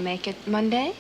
make it Monday?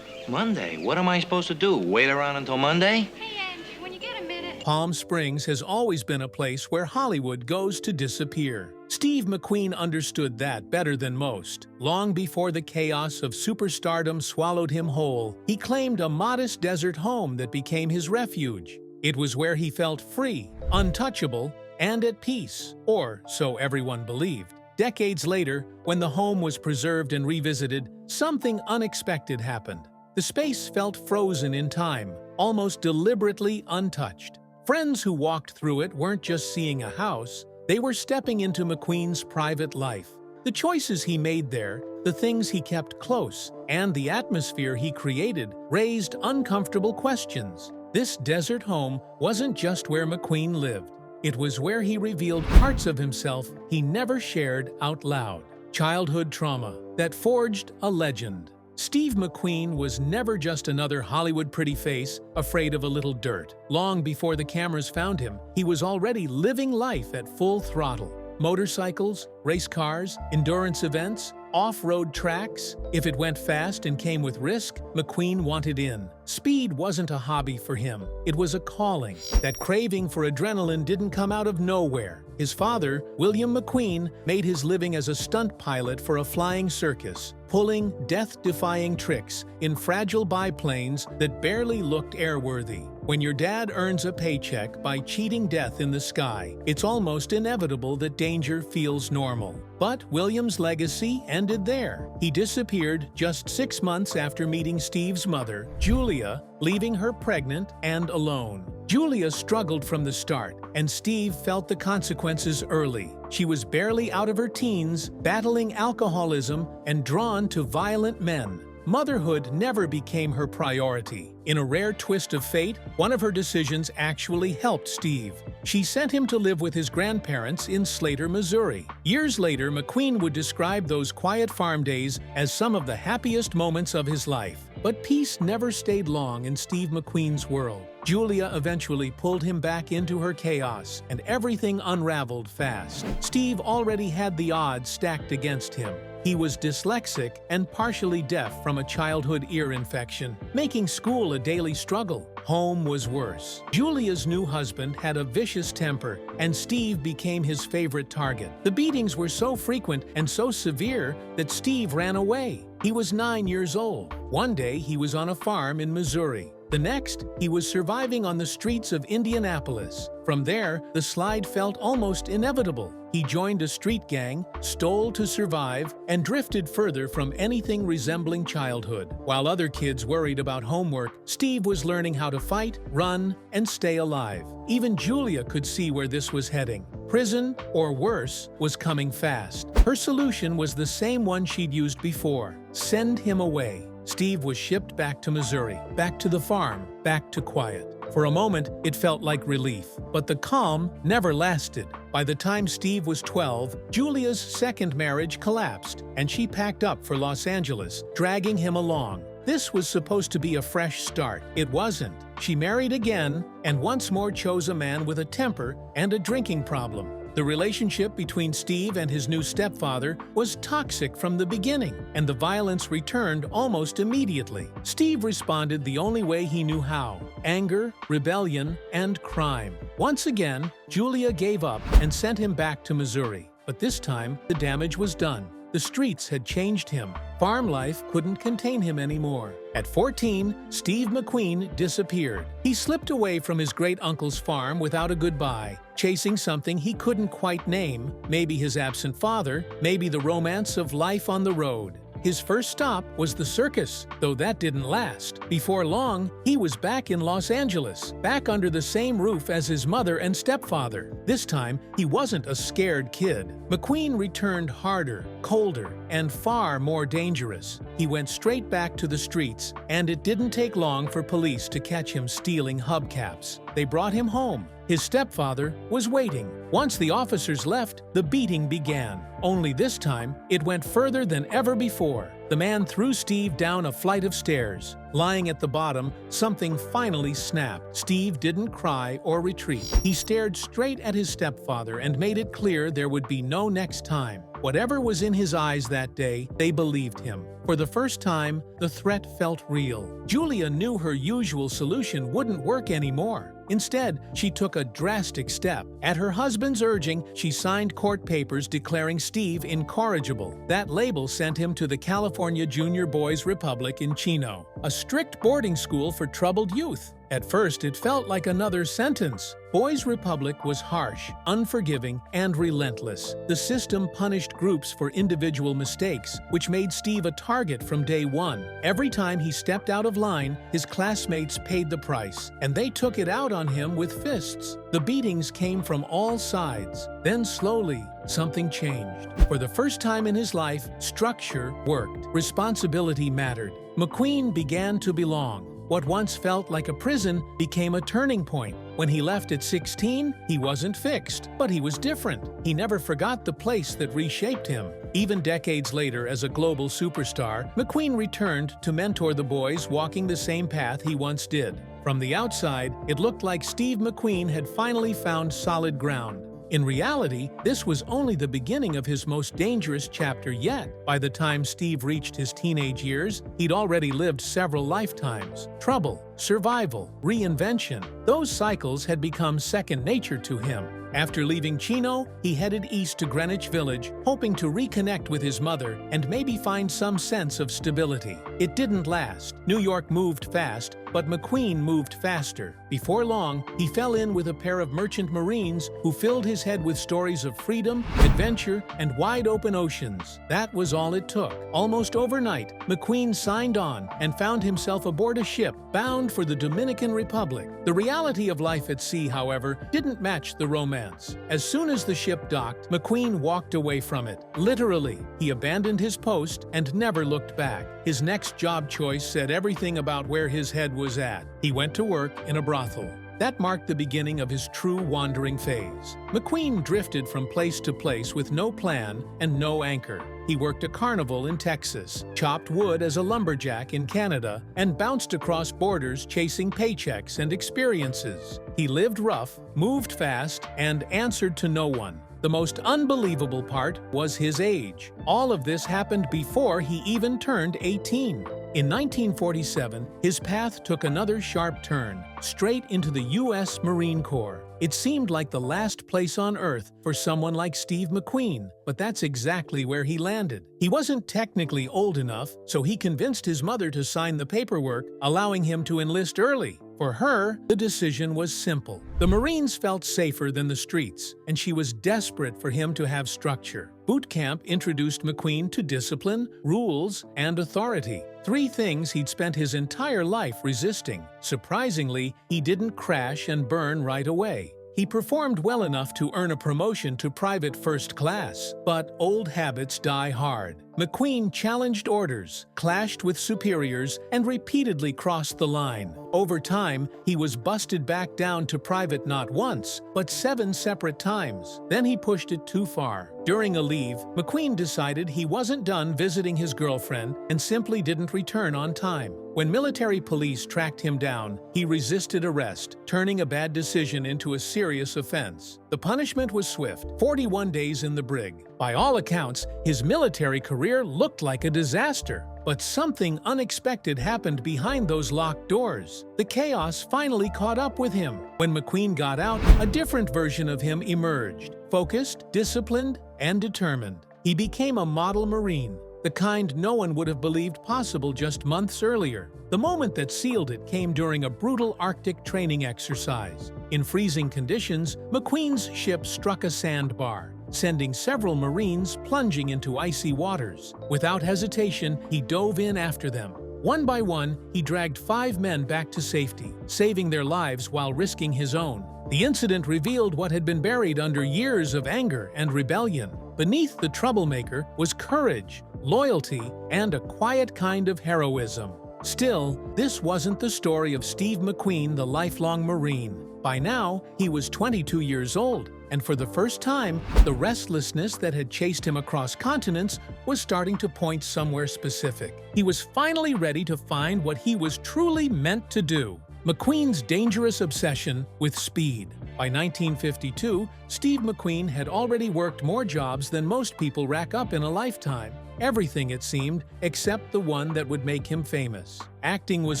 Monday? What am I supposed to do? Wait around until Monday? Hey, Ange, when you get a minute... Palm Springs has always been a place where Hollywood goes to disappear. Steve McQueen understood that better than most. Long before the chaos of superstardom swallowed him whole, he claimed a modest desert home that became his refuge. It was where he felt free, untouchable, and at peace, or so everyone believed. Decades later, when the home was preserved and revisited, something unexpected happened. The space felt frozen in time, almost deliberately untouched. Friends who walked through it weren't just seeing a house, they were stepping into McQueen's private life. The choices he made there, the things he kept close, and the atmosphere he created raised uncomfortable questions. This desert home wasn't just where McQueen lived. It was where he revealed parts of himself he never shared out loud. Childhood trauma that forged a legend. Steve McQueen was never just another Hollywood pretty face afraid of a little dirt. Long before the cameras found him, he was already living life at full throttle. Motorcycles, race cars, endurance events, off-road tracks. If it went fast and came with risk, McQueen wanted in. Speed wasn't a hobby for him. It was a calling. That craving for adrenaline didn't come out of nowhere. His father, William McQueen, made his living as a stunt pilot for a flying circus, pulling death-defying tricks in fragile biplanes that barely looked airworthy. When your dad earns a paycheck by cheating death in the sky, it's almost inevitable that danger feels normal. But William's legacy ended there. He disappeared just 6 months after meeting Steve's mother, Julia, leaving her pregnant and alone. Julia struggled from the start, and Steve felt the consequences early. She was barely out of her teens, battling alcoholism and drawn to violent men. Motherhood never became her priority. In a rare twist of fate, one of her decisions actually helped Steve. She sent him to live with his grandparents in Slater, Missouri. Years later, McQueen would describe those quiet farm days as some of the happiest moments of his life. But peace never stayed long in Steve McQueen's world. Julia eventually pulled him back into her chaos, and everything unraveled fast. Steve already had the odds stacked against him. He was dyslexic and partially deaf from a childhood ear infection, making school a daily struggle. Home was worse. Julia's new husband had a vicious temper, and Steve became his favorite target. The beatings were so frequent and so severe that Steve ran away. He was 9 years old. One day, he was on a farm in Missouri. The next, he was surviving on the streets of Indianapolis. From there, the slide felt almost inevitable. He joined a street gang, stole to survive, and drifted further from anything resembling childhood. While other kids worried about homework, Steve was learning how to fight, run, and stay alive. Even Julia could see where this was heading. Prison, or worse, was coming fast. Her solution was the same one she'd used before: send him away. Steve was shipped back to Missouri, back to the farm, back to quiet. For a moment, it felt like relief, but the calm never lasted. By the time Steve was 12, Julia's second marriage collapsed, and she packed up for Los Angeles, dragging him along. This was supposed to be a fresh start. It wasn't. She married again, and once more chose a man with a temper and a drinking problem. The relationship between Steve and his new stepfather was toxic from the beginning, and the violence returned almost immediately. Steve responded the only way he knew how: anger, rebellion, and crime. Once again, Julia gave up and sent him back to Missouri. But this time, the damage was done. The streets had changed him. Farm life couldn't contain him anymore. At 14, Steve McQueen disappeared. He slipped away from his great-uncle's farm without a goodbye, chasing something he couldn't quite name, maybe his absent father, maybe the romance of life on the road. His first stop was the circus, though that didn't last. Before long, he was back in Los Angeles, back under the same roof as his mother and stepfather. This time, he wasn't a scared kid. McQueen returned harder, colder, and far more dangerous. He went straight back to the streets, and it didn't take long for police to catch him stealing hubcaps. They brought him home. His stepfather was waiting. Once the officers left, the beating began. Only this time, it went further than ever before. the man threw Steve down a flight of stairs. Lying at the bottom, something finally snapped. Steve didn't cry or retreat. He stared straight at his stepfather and made it clear there would be no next time. Whatever was in his eyes that day, they believed him. For the first time, the threat felt real. Julia knew her usual solution wouldn't work anymore. Instead, she took a drastic step. At her husband's urging, she signed court papers declaring Steve incorrigible. That label sent him to the California Junior Boys Republic in Chino, a strict boarding school for troubled youth. At first, it felt like another sentence. Boys Republic was harsh, unforgiving, and relentless. The system punished groups for individual mistakes, which made Steve a target from day one. Every time he stepped out of line, his classmates paid the price, and they took it out on him with fists. The beatings came from all sides. Then slowly, something changed. For the first time in his life, structure worked. Responsibility mattered. McQueen began to belong. What once felt like a prison became a turning point. When he left at 16, he wasn't fixed, but he was different. He never forgot the place that reshaped him. Even decades later, as a global superstar, McQueen returned to mentor the boys walking the same path he once did. From the outside, it looked like Steve McQueen had finally found solid ground. In reality, this was only the beginning of his most dangerous chapter yet. By the time Steve reached his teenage years, he'd already lived several lifetimes. Trouble, survival, reinvention. Those cycles had become second nature to him. After leaving Chino, he headed east to Greenwich Village, hoping to reconnect with his mother and maybe find some sense of stability. It didn't last. New York moved fast, but McQueen moved faster. Before long, he fell in with a pair of merchant marines who filled his head with stories of freedom, adventure, and wide-open oceans. That was all it took. Almost overnight, McQueen signed on and found himself aboard a ship bound for the Dominican Republic. The reality of life at sea, however, didn't match the romance. As soon as the ship docked, McQueen walked away from it. Literally, he abandoned his post and never looked back. His next job choice said everything about where his head was at. He went to work in a brothel. That marked the beginning of his true wandering phase. McQueen drifted from place to place with no plan and no anchor. He worked a carnival in Texas, chopped wood as a lumberjack in Canada, and bounced across borders chasing paychecks and experiences. He lived rough, moved fast, and answered to no one. The most unbelievable part was his age. All of this happened before he even turned 18. In 1947, his path took another sharp turn, straight into the U.S. Marine Corps. It seemed like the last place on Earth for someone like Steve McQueen, but that's exactly where he landed. He wasn't technically old enough, so he convinced his mother to sign the paperwork, allowing him to enlist early. For her, the decision was simple. The Marines felt safer than the streets, and she was desperate for him to have structure. Boot camp introduced McQueen to discipline, rules, and authority. Three things he'd spent his entire life resisting. Surprisingly, he didn't crash and burn right away. He performed well enough to earn a promotion to private first class, but old habits die hard. McQueen challenged orders, clashed with superiors, and repeatedly crossed the line. Over time, he was busted back down to private not once, but 7 separate times. Then he pushed it too far. During a leave, McQueen decided he wasn't done visiting his girlfriend and simply didn't return on time. When military police tracked him down, he resisted arrest, turning a bad decision into a serious offense. The punishment was swift: 41 days in the brig. By all accounts, his military career looked like a disaster. But something unexpected happened behind those locked doors. The chaos finally caught up with him. When McQueen got out, a different version of him emerged. Focused, disciplined, and determined. He became a model Marine, the kind no one would have believed possible just months earlier. The moment that sealed it came during a brutal Arctic training exercise. In freezing conditions, McQueen's ship struck a sandbar, sending several Marines plunging into icy waters. Without hesitation, he dove in after them. One by one, he dragged 5 men back to safety, saving their lives while risking his own. The incident revealed what had been buried under years of anger and rebellion. Beneath the troublemaker was courage, loyalty, and a quiet kind of heroism. Still, this wasn't the story of Steve McQueen, the lifelong Marine. By now, he was 22 years old, and for the first time, the restlessness that had chased him across continents was starting to point somewhere specific. He was finally ready to find what he was truly meant to do. McQueen's dangerous obsession with speed. By 1952, Steve McQueen had already worked more jobs than most people rack up in a lifetime. Everything, it seemed, except the one that would make him famous. Acting was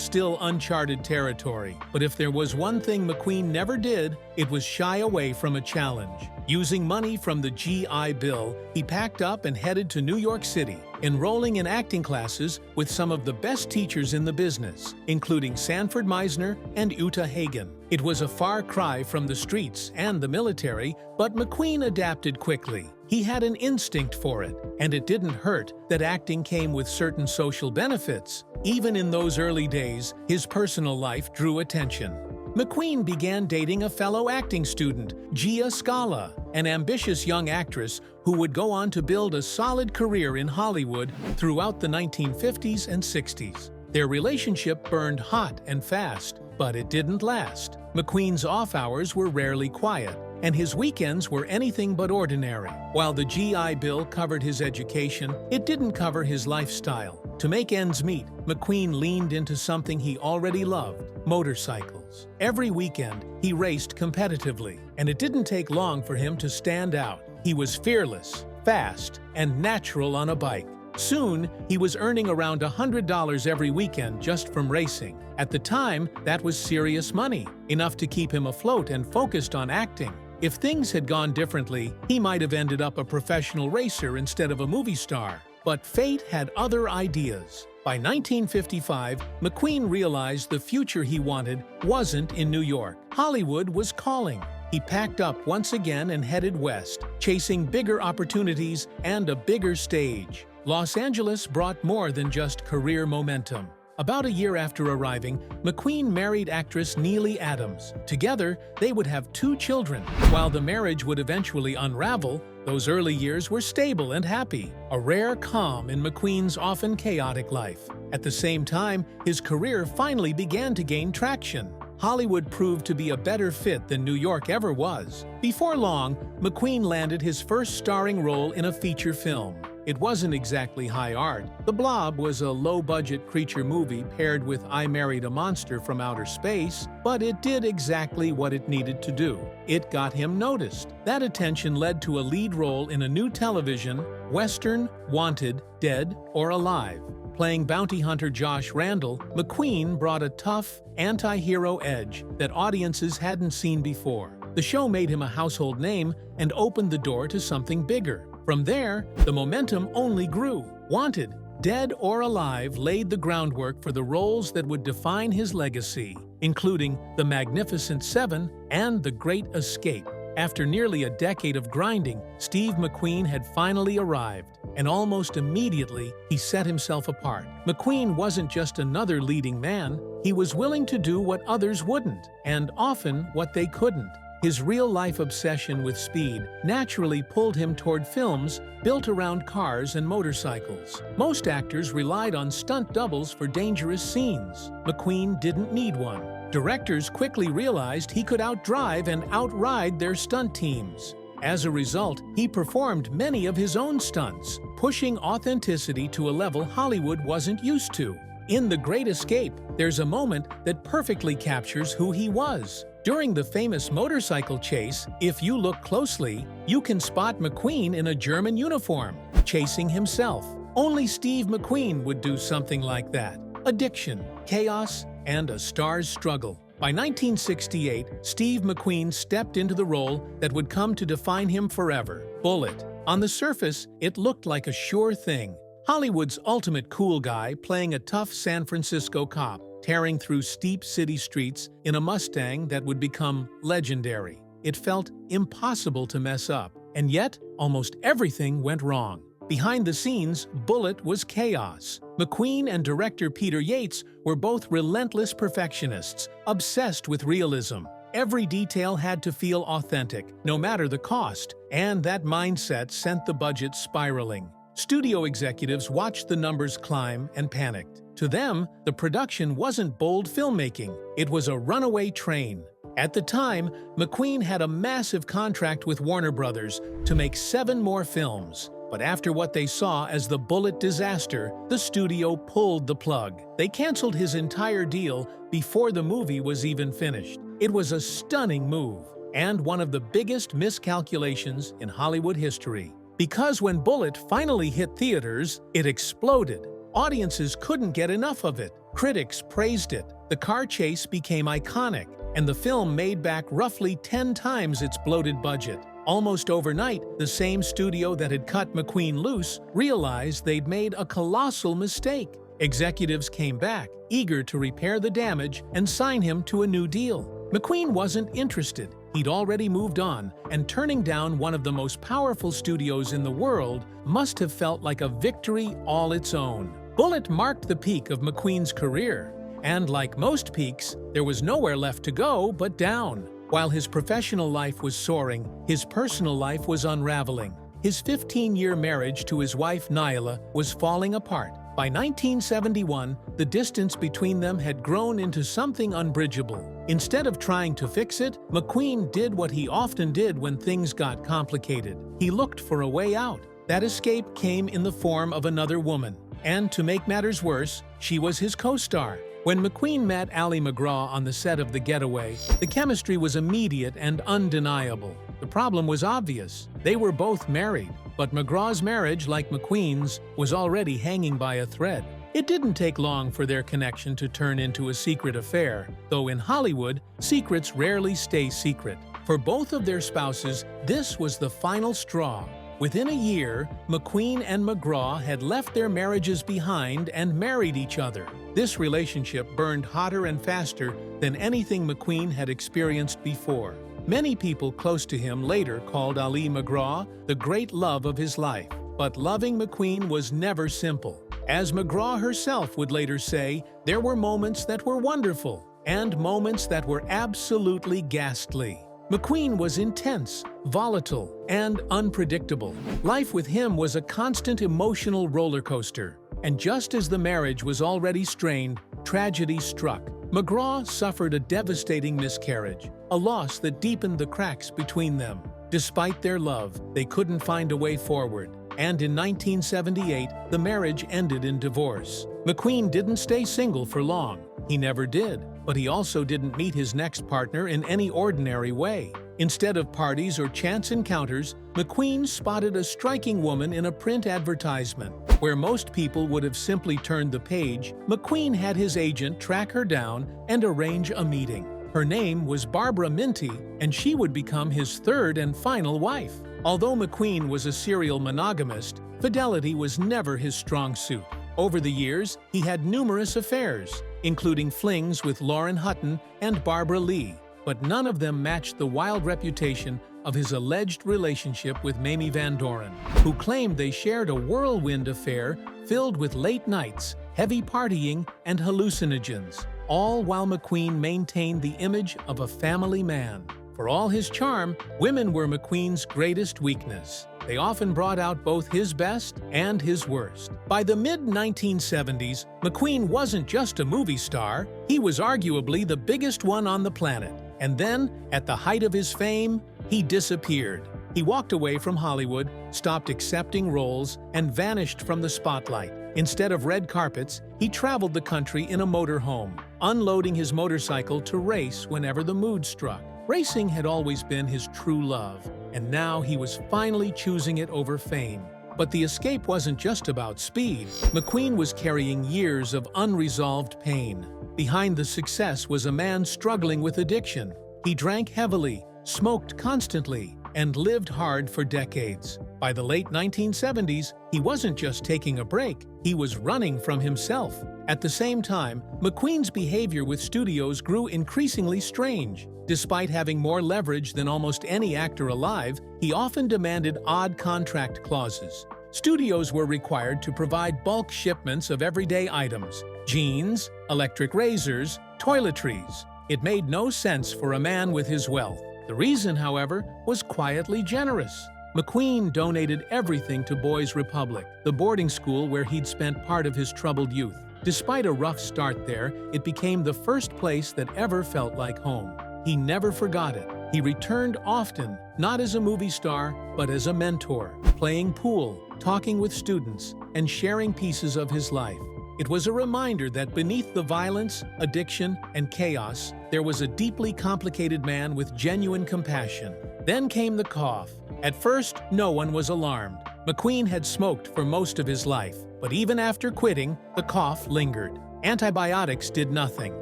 still uncharted territory, but if there was one thing McQueen never did, it was shy away from a challenge. Using money from the GI Bill, he packed up and headed to New York City, enrolling in acting classes with some of the best teachers in the business, including Sanford Meisner and Uta Hagen. It was a far cry from the streets and the military, but McQueen adapted quickly. He had an instinct for it, and it didn't hurt that acting came with certain social benefits. Even in those early days, his personal life drew attention. McQueen began dating a fellow acting student, Gia Scala, an ambitious young actress who would go on to build a solid career in Hollywood throughout the 1950s and 60s. Their relationship burned hot and fast, but it didn't last. McQueen's off hours were rarely quiet, and his weekends were anything but ordinary. While the GI Bill covered his education, it didn't cover his lifestyle. To make ends meet, McQueen leaned into something he already loved: motorcycles. Every weekend, he raced competitively, and it didn't take long for him to stand out. He was fearless, fast, and natural on a bike. Soon, he was earning around $100 every weekend just from racing. At the time, that was serious money, enough to keep him afloat and focused on acting. If things had gone differently, he might have ended up a professional racer instead of a movie star. But fate had other ideas. By 1955, McQueen realized the future he wanted wasn't in New York. Hollywood was calling. He packed up once again and headed west, chasing bigger opportunities and a bigger stage. Los Angeles brought more than just career momentum. About a year after arriving, McQueen married actress Neely Adams. Together, they would have 2 children. While the marriage would eventually unravel, those early years were stable and happy, a rare calm in McQueen's often chaotic life. At the same time, his career finally began to gain traction. Hollywood proved to be a better fit than New York ever was. Before long, McQueen landed his first starring role in a feature film. It wasn't exactly high art. The Blob was a low-budget creature movie paired with I Married a Monster from Outer Space, but it did exactly what it needed to do. It got him noticed. That attention led to a lead role in a new television Western, Wanted, Dead or Alive. Playing bounty hunter Josh Randall, McQueen brought a tough, anti-hero edge that audiences hadn't seen before. The show made him a household name and opened the door to something bigger. From there, the momentum only grew. Wanted, Dead or Alive laid the groundwork for the roles that would define his legacy, including The Magnificent Seven and The Great Escape. After nearly a decade of grinding, Steve McQueen had finally arrived, and almost immediately, he set himself apart. McQueen wasn't just another leading man, he was willing to do what others wouldn't, and often what they couldn't. His real-life obsession with speed naturally pulled him toward films built around cars and motorcycles. Most actors relied on stunt doubles for dangerous scenes. McQueen didn't need one. Directors quickly realized he could outdrive and outride their stunt teams. As a result, he performed many of his own stunts, pushing authenticity to a level Hollywood wasn't used to. In The Great Escape, there's a moment that perfectly captures who he was. During the famous motorcycle chase, if you look closely, you can spot McQueen in a German uniform, chasing himself. Only Steve McQueen would do something like that. Addiction, chaos, and a star's struggle. By 1968, Steve McQueen stepped into the role that would come to define him forever: Bullet. On the surface, it looked like a sure thing. Hollywood's ultimate cool guy playing a tough San Francisco cop, tearing through steep city streets in a Mustang that would become legendary. It felt impossible to mess up, and yet almost everything went wrong. Behind the scenes, Bullet was chaos. McQueen and director Peter Yates were both relentless perfectionists, obsessed with realism. Every detail had to feel authentic, no matter the cost, and that mindset sent the budget spiraling. Studio executives watched the numbers climb and panicked. To them, the production wasn't bold filmmaking, it was a runaway train. At the time, McQueen had a massive contract with Warner Brothers to make 7 more films. But after what they saw as the Bullitt disaster, the studio pulled the plug. They canceled his entire deal before the movie was even finished. It was a stunning move, and one of the biggest miscalculations in Hollywood history. Because when Bullitt finally hit theaters, it exploded. Audiences couldn't get enough of it. Critics praised it. The car chase became iconic, and the film made back roughly 10 times its bloated budget. Almost overnight, the same studio that had cut McQueen loose realized they'd made a colossal mistake. Executives came back, eager to repair the damage and sign him to a new deal. McQueen wasn't interested. He'd already moved on, and turning down one of the most powerful studios in the world must have felt like a victory all its own. Bullitt marked the peak of McQueen's career, and like most peaks, there was nowhere left to go but down. While his professional life was soaring, his personal life was unraveling. His 15-year marriage to his wife Nyla was falling apart. By 1971, the distance between them had grown into something unbridgeable. Instead of trying to fix it, McQueen did what he often did when things got complicated. He looked for a way out. That escape came in the form of another woman. And to make matters worse, she was his co-star. When McQueen met Ali MacGraw on the set of The Getaway, the chemistry was immediate and undeniable. The problem was obvious. They were both married, but MacGraw's marriage, like McQueen's, was already hanging by a thread. It didn't take long for their connection to turn into a secret affair, though in Hollywood, secrets rarely stay secret. For both of their spouses, this was the final straw. Within a year, McQueen and MacGraw had left their marriages behind and married each other. This relationship burned hotter and faster than anything McQueen had experienced before. Many people close to him later called Ali MacGraw the great love of his life. But loving McQueen was never simple. As MacGraw herself would later say, there were moments that were wonderful and moments that were absolutely ghastly. McQueen was intense, volatile, and unpredictable. Life with him was a constant emotional roller coaster. And just as the marriage was already strained, tragedy struck. MacGraw suffered a devastating miscarriage, a loss that deepened the cracks between them. Despite their love, they couldn't find a way forward. And in 1978, the marriage ended in divorce. McQueen didn't stay single for long. He never did. But he also didn't meet his next partner in any ordinary way. Instead of parties or chance encounters, McQueen spotted a striking woman in a print advertisement. Where most people would have simply turned the page, McQueen had his agent track her down and arrange a meeting. Her name was Barbara Minty, and she would become his third and final wife. Although McQueen was a serial monogamist, fidelity was never his strong suit. Over the years, he had numerous affairs, including flings with Lauren Hutton and Barbara Lee, but none of them matched the wild reputation of his alleged relationship with Mamie Van Doren, who claimed they shared a whirlwind affair filled with late nights, heavy partying, and hallucinogens, all while McQueen maintained the image of a family man. For all his charm, women were McQueen's greatest weakness. They often brought out both his best and his worst. By the mid-1970s, McQueen wasn't just a movie star, he was arguably the biggest one on the planet. And then, at the height of his fame, he disappeared. He walked away from Hollywood, stopped accepting roles, and vanished from the spotlight. Instead of red carpets, he traveled the country in a motorhome, unloading his motorcycle to race whenever the mood struck. Racing had always been his true love, and now he was finally choosing it over fame. But the escape wasn't just about speed. McQueen was carrying years of unresolved pain. Behind the success was a man struggling with addiction. He drank heavily, smoked constantly, and lived hard for decades. By the late 1970s, he wasn't just taking a break, he was running from himself. At the same time, McQueen's behavior with studios grew increasingly strange. Despite having more leverage than almost any actor alive, he often demanded odd contract clauses. Studios were required to provide bulk shipments of everyday items: jeans, electric razors, toiletries. It made no sense for a man with his wealth. The reason, however, was quietly generous. McQueen donated everything to Boys Republic, the boarding school where he'd spent part of his troubled youth. Despite a rough start there, it became the first place that ever felt like home. he never forgot it. He returned often, not as a movie star, but as a mentor, playing pool, talking with students, and sharing pieces of his life. It was a reminder that beneath the violence, addiction, and chaos, there was a deeply complicated man with genuine compassion. Then came the cough. At first, no one was alarmed. McQueen had smoked for most of his life, but even after quitting, the cough lingered. Antibiotics did nothing.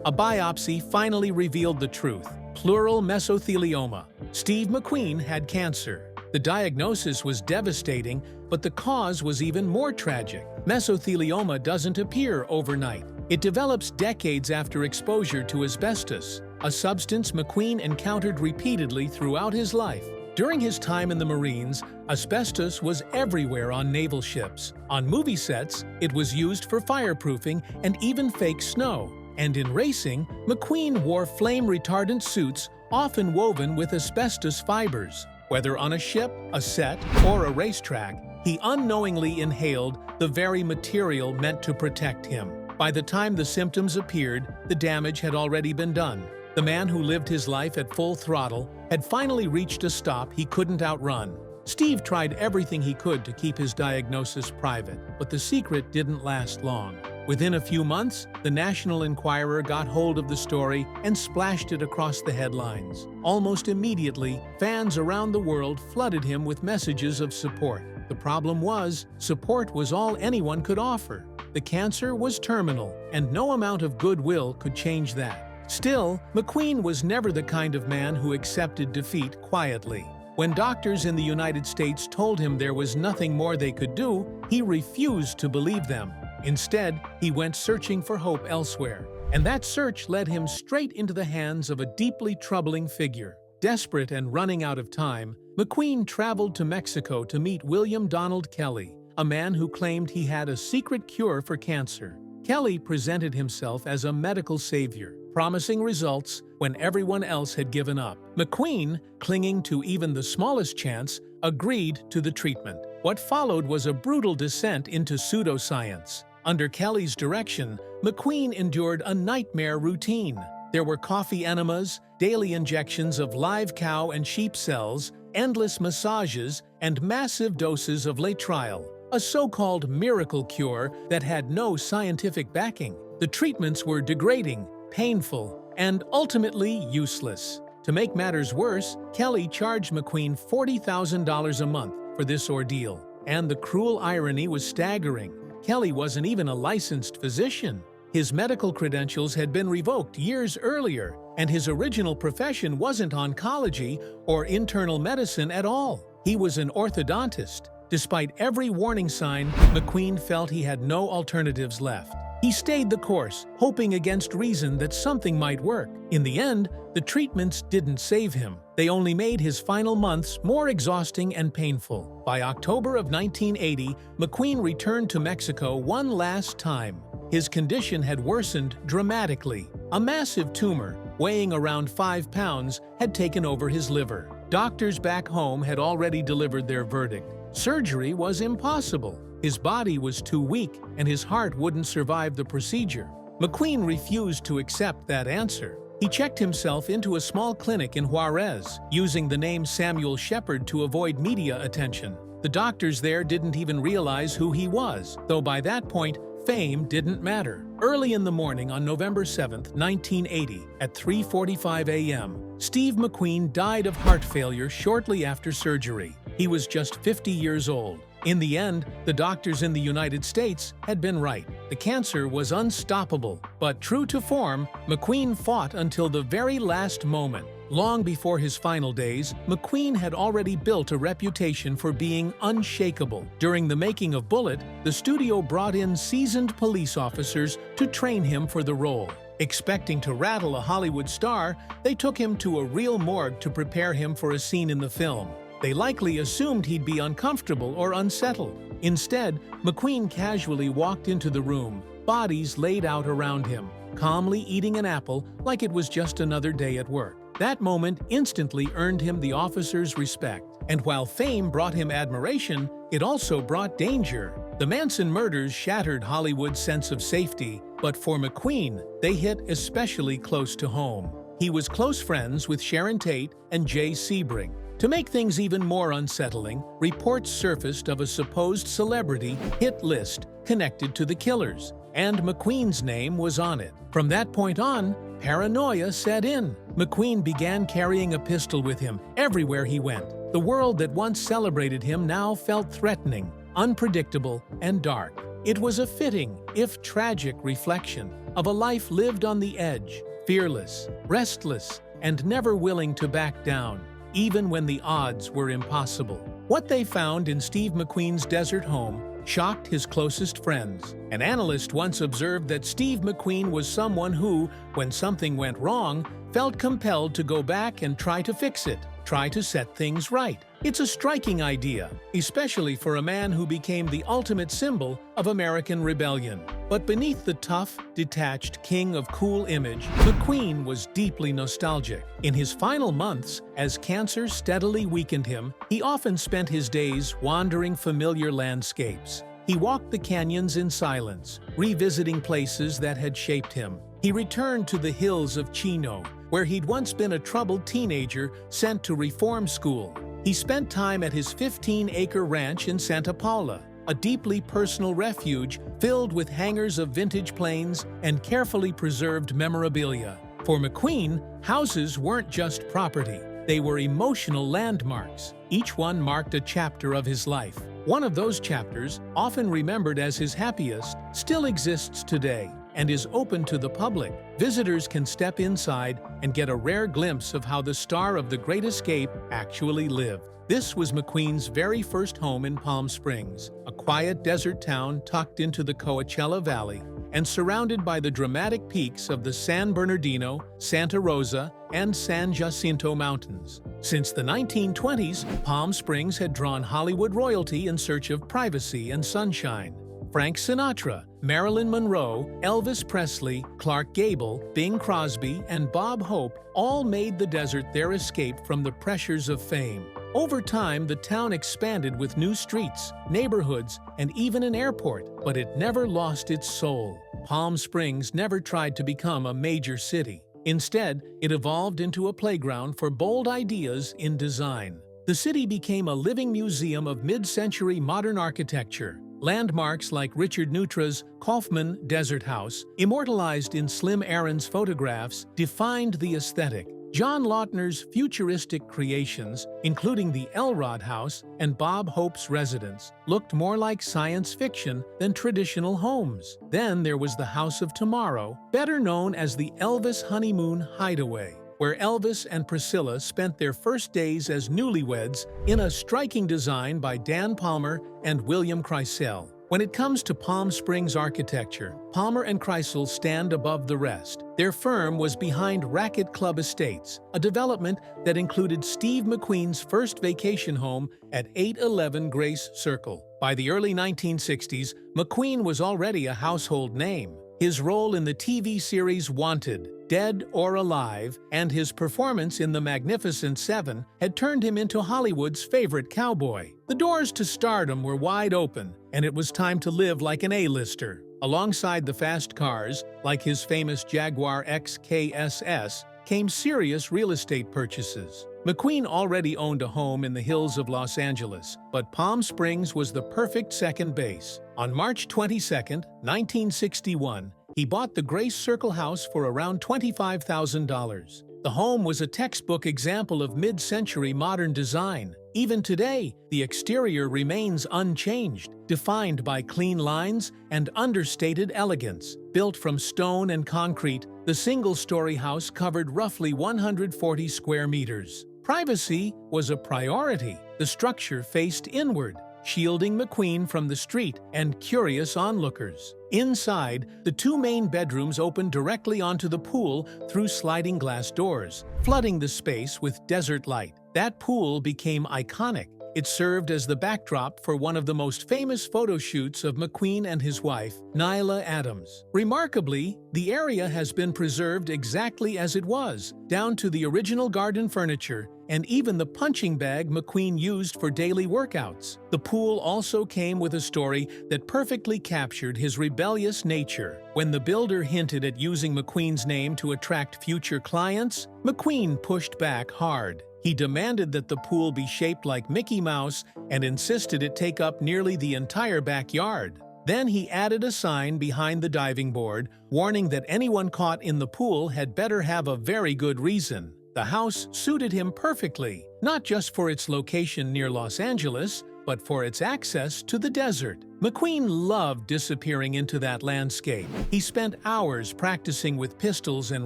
A biopsy finally revealed the truth: pleural mesothelioma. Steve McQueen had cancer. The diagnosis was devastating, but the cause was even more tragic. Mesothelioma doesn't appear overnight. It develops decades after exposure to asbestos, a substance McQueen encountered repeatedly throughout his life. During his time in the Marines, asbestos was everywhere on naval ships. On movie sets, it was used for fireproofing and even fake snow. And in racing, McQueen wore flame-retardant suits often woven with asbestos fibers. Whether on a ship, a set, or a racetrack, he unknowingly inhaled the very material meant to protect him. By the time the symptoms appeared, the damage had already been done. The man who lived his life at full throttle had finally reached a stop he couldn't outrun. Steve tried everything he could to keep his diagnosis private, but the secret didn't last long. Within a few months, the National Enquirer got hold of the story and splashed it across the headlines. Almost immediately, fans around the world flooded him with messages of support. The problem was, support was all anyone could offer. The cancer was terminal, and no amount of goodwill could change that. Still, McQueen was never the kind of man who accepted defeat quietly. When doctors in the United States told him there was nothing more they could do, he refused to believe them. Instead, he went searching for hope elsewhere. And that search led him straight into the hands of a deeply troubling figure. Desperate and running out of time, McQueen traveled to Mexico to meet William Donald Kelly, a man who claimed he had a secret cure for cancer. Kelly presented himself as a medical savior, promising results when everyone else had given up. McQueen, clinging to even the smallest chance, agreed to the treatment. What followed was a brutal descent into pseudoscience. Under Kelly's direction, McQueen endured a nightmare routine. There were coffee enemas, daily injections of live cow and sheep cells, endless massages, and massive doses of laetrile, a so-called miracle cure that had no scientific backing. The treatments were degrading, painful, and ultimately useless. To make matters worse, Kelly charged McQueen $40,000 a month for this ordeal. And the cruel irony was staggering. Kelly wasn't even a licensed physician. His medical credentials had been revoked years earlier, and his original profession wasn't oncology or internal medicine at all. He was an orthodontist. Despite every warning sign, McQueen felt he had no alternatives left. He stayed the course, hoping against reason that something might work. In the end, the treatments didn't save him. They only made his final months more exhausting and painful. By October of 1980, McQueen returned to Mexico one last time. His condition had worsened dramatically. A massive tumor, weighing around 5 pounds, had taken over his liver. Doctors back home had already delivered their verdict. Surgery was impossible. His body was too weak, and his heart wouldn't survive the procedure. McQueen refused to accept that answer. He checked himself into a small clinic in Juarez, using the name Samuel Shepard to avoid media attention. The doctors there didn't even realize who he was, though by that point, fame didn't matter. Early in the morning on November 7, 1980, at 3:45 a.m., Steve McQueen died of heart failure shortly after surgery. He was just 50 years old. In the end, the doctors in the United States had been right. The cancer was unstoppable, but true to form, McQueen fought until the very last moment. Long before his final days, McQueen had already built a reputation for being unshakable. During the making of Bullet, the studio brought in seasoned police officers to train him for the role. Expecting to rattle a Hollywood star, they took him to a real morgue to prepare him for a scene in the film. They likely assumed he'd be uncomfortable or unsettled. Instead, McQueen casually walked into the room, bodies laid out around him, calmly eating an apple like it was just another day at work. That moment instantly earned him the officers' respect. And while fame brought him admiration, it also brought danger. The Manson murders shattered Hollywood's sense of safety, but for McQueen, they hit especially close to home. He was close friends with Sharon Tate and Jay Sebring. To make things even more unsettling, reports surfaced of a supposed celebrity hit list connected to the killers, and McQueen's name was on it. From that point on, paranoia set in. McQueen began carrying a pistol with him everywhere he went. The world that once celebrated him now felt threatening, unpredictable, and dark. It was a fitting, if tragic, reflection of a life lived on the edge, fearless, restless, and never willing to back down, even when the odds were impossible. What they found in Steve McQueen's desert home shocked his closest friends. An analyst once observed that Steve McQueen was someone who, when something went wrong, felt compelled to go back and try to fix it, try to set things right. It's a striking idea, especially for a man who became the ultimate symbol of American rebellion. But beneath the tough, detached king of cool image, McQueen was deeply nostalgic. In his final months, as cancer steadily weakened him, he often spent his days wandering familiar landscapes. He walked the canyons in silence, revisiting places that had shaped him. He returned to the hills of Chino, where he'd once been a troubled teenager sent to reform school. He spent time at his 15-acre ranch in Santa Paula, a deeply personal refuge filled with hangars of vintage planes and carefully preserved memorabilia. For McQueen, houses weren't just property. They were emotional landmarks. Each one marked a chapter of his life. One of those chapters, often remembered as his happiest, still exists today and is open to the public. Visitors can step inside and get a rare glimpse of how the star of The Great Escape actually lived. This was McQueen's very first home in Palm Springs, a quiet desert town tucked into the Coachella Valley and surrounded by the dramatic peaks of the San Bernardino, Santa Rosa, and San Jacinto Mountains. Since the 1920s, Palm Springs had drawn Hollywood royalty in search of privacy and sunshine. Frank Sinatra, Marilyn Monroe, Elvis Presley, Clark Gable, Bing Crosby, and Bob Hope all made the desert their escape from the pressures of fame. Over time, the town expanded with new streets, neighborhoods, and even an airport, but it never lost its soul. Palm Springs never tried to become a major city. Instead, it evolved into a playground for bold ideas in design. The city became a living museum of mid-century modern architecture. Landmarks like Richard Neutra's Kaufman Desert House, immortalized in Slim Aaron's photographs, defined the aesthetic. John Lautner's futuristic creations, including the Elrod House and Bob Hope's residence, looked more like science fiction than traditional homes. Then there was the House of Tomorrow, better known as the Elvis Honeymoon Hideaway, where Elvis and Priscilla spent their first days as newlyweds in a striking design by Dan Palmer and William Kreisel. When it comes to Palm Springs architecture, Palmer and Kreisel stand above the rest. Their firm was behind Racket Club Estates, a development that included Steve McQueen's first vacation home at 811 Grace Circle. By the early 1960s, McQueen was already a household name. His role in the TV series Wanted, Dead or Alive, and his performance in The Magnificent Seven had turned him into Hollywood's favorite cowboy. The doors to stardom were wide open, and it was time to live like an A-lister. Alongside the fast cars, like his famous Jaguar XKSS, came serious real estate purchases. McQueen already owned a home in the hills of Los Angeles, but Palm Springs was the perfect second base. On March 22, 1961, he bought the Grace Circle house for around $25,000. The home was a textbook example of mid-century modern design. Even today, the exterior remains unchanged, defined by clean lines and understated elegance. Built from stone and concrete, the single-story house covered roughly 140 square meters. Privacy was a priority. The structure faced inward, shielding McQueen from the street and curious onlookers. Inside, the two main bedrooms opened directly onto the pool through sliding glass doors, flooding the space with desert light. That pool became iconic. It served as the backdrop for one of the most famous photo shoots of McQueen and his wife, Nyla Adams. Remarkably, the area has been preserved exactly as it was, down to the original garden furniture, and even the punching bag McQueen used for daily workouts. The pool also came with a story that perfectly captured his rebellious nature. When the builder hinted at using McQueen's name to attract future clients, McQueen pushed back hard. He demanded that the pool be shaped like Mickey Mouse and insisted it take up nearly the entire backyard. Then he added a sign behind the diving board, warning that anyone caught in the pool had better have a very good reason. The house suited him perfectly, not just for its location near Los Angeles, but for its access to the desert. McQueen loved disappearing into that landscape. He spent hours practicing with pistols and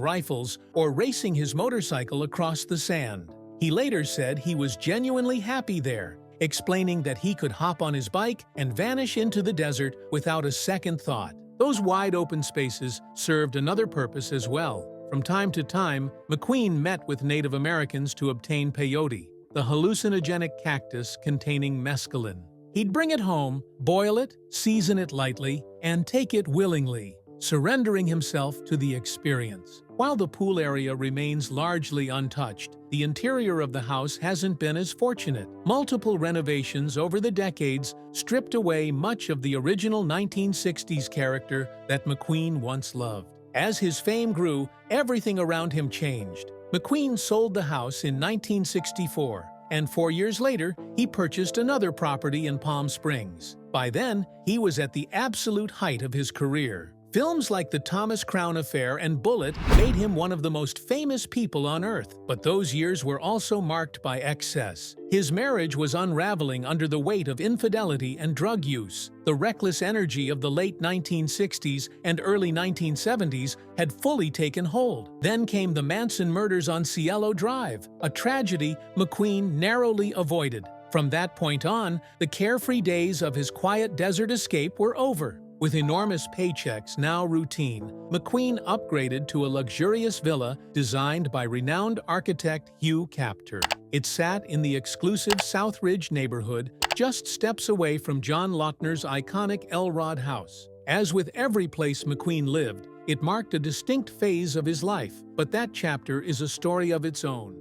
rifles or racing his motorcycle across the sand. He later said he was genuinely happy there, explaining that he could hop on his bike and vanish into the desert without a second thought. Those wide-open spaces served another purpose as well. From time to time, McQueen met with Native Americans to obtain peyote, the hallucinogenic cactus containing mescaline. He'd bring it home, boil it, season it lightly, and take it willingly, surrendering himself to the experience. While the pool area remains largely untouched, the interior of the house hasn't been as fortunate. Multiple renovations over the decades stripped away much of the original 1960s character that McQueen once loved. As his fame grew, everything around him changed. McQueen sold the house in 1964, and 4 years later, he purchased another property in Palm Springs. By then, he was at the absolute height of his career. Films like The Thomas Crown Affair and Bullet made him one of the most famous people on Earth, but those years were also marked by excess. His marriage was unraveling under the weight of infidelity and drug use. The reckless energy of the late 1960s and early 1970s had fully taken hold. Then came the Manson murders on Cielo Drive, a tragedy McQueen narrowly avoided. From that point on, the carefree days of his quiet desert escape were over. With enormous paychecks now routine, McQueen upgraded to a luxurious villa designed by renowned architect Hugh Capter. It sat in the exclusive South Ridge neighborhood, just steps away from John Lautner's iconic Elrod house. As with every place McQueen lived, it marked a distinct phase of his life, but that chapter is a story of its own.